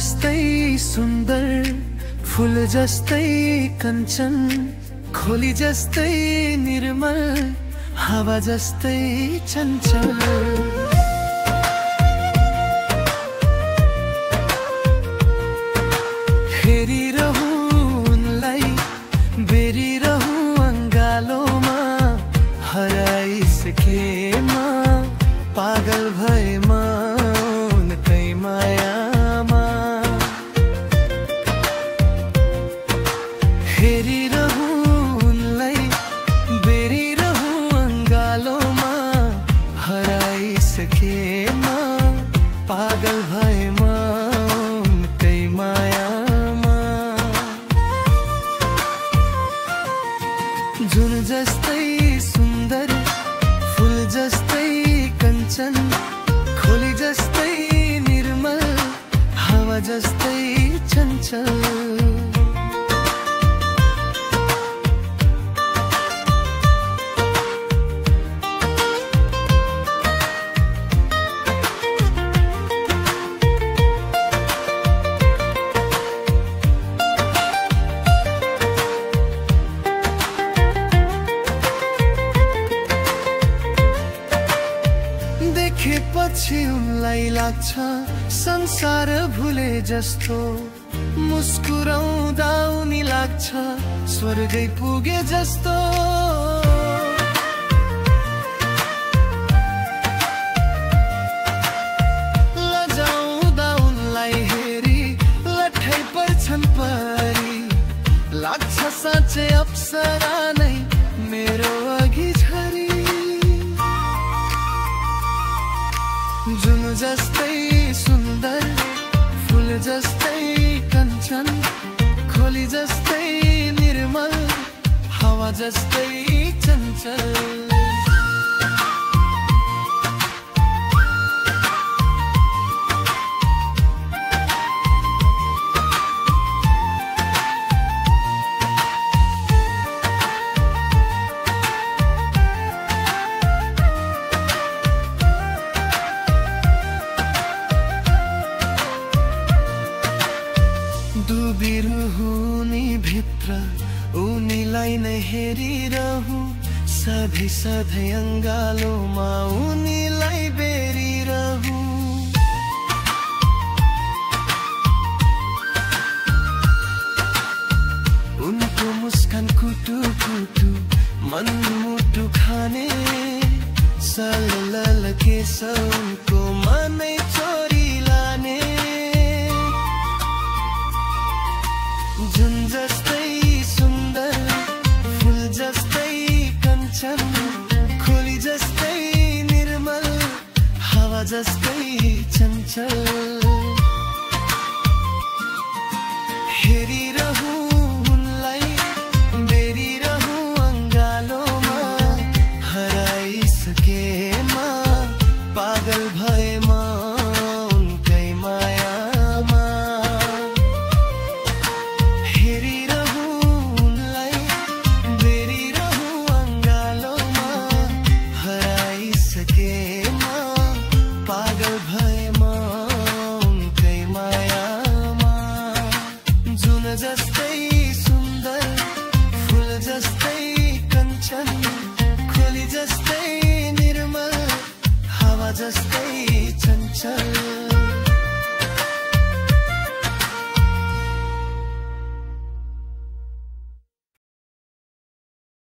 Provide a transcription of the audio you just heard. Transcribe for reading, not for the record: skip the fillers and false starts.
जस्तै सुन्दर, फूल जस्तै कञ्चन, खोली जस्तै निर्मल, हावा जस्तै चञ्चल। हेरिरहूं उनलाई, बेरिरहूं अङ्गालोमा, हराइसकेमा, पागल भएमा उनकै मायामा। हेरिरहूं उनलाई, बेरिरहूं अङ्गालोमा, हराइसकेमा, पागल भएमा उनकै मायामा। जुन जस्तै सुन्दर, फूल जस्तै कञ्चन, खोली जस्तै निर्मल, हावा जस्तै चञ्चल। देखेपछि उनलाई लाग्छ संसार भुले जस्तो, मुस्कुराउँदा उनी लाग्छ स्वर्गै पुगे जस्तो। लजाउँदा उनलाई हेरी लठै पर्छन् परी, लाग्छ साँच्चै अप्सरा नै मेरो अघि झरी। जुन जस्तै सुन्दर, फूल जस्तै कञ्चन, खोली जस्तै निर्मल, हावा जस्तै चञ्चल। डुबिरहूं नि भित्र उनीलाई नै हेरिरहूं, सधैँ सधैँ अङ्गालोमा उनीलाई बेरिरहूं। उनको मुस्कान कुटु कुटु मन मुटु खाने, सलल केस उनको मनै चोरी लाने। जुन जस्तै सुन्दर, फूल जस्तै कञ्चन, खोली जस्तै निर्मल, हावा जस्तै चञ्चल। हेरिरहूं उनलाई, बेरिरहूं अङ्गालोमा, हराइसकेमा, पागल भएमा उनकै मायामा। हेरिरहूं उनलाई, बेरिरहूं अङ्गालोमा, हराइसकेमा, पागल भएमा उनकै मायामा। जुन जस्तै सुन्दर, फूल जस्तै कञ्चन, खोली जस्तै निर्मल, हावा जस्तै चञ्चल।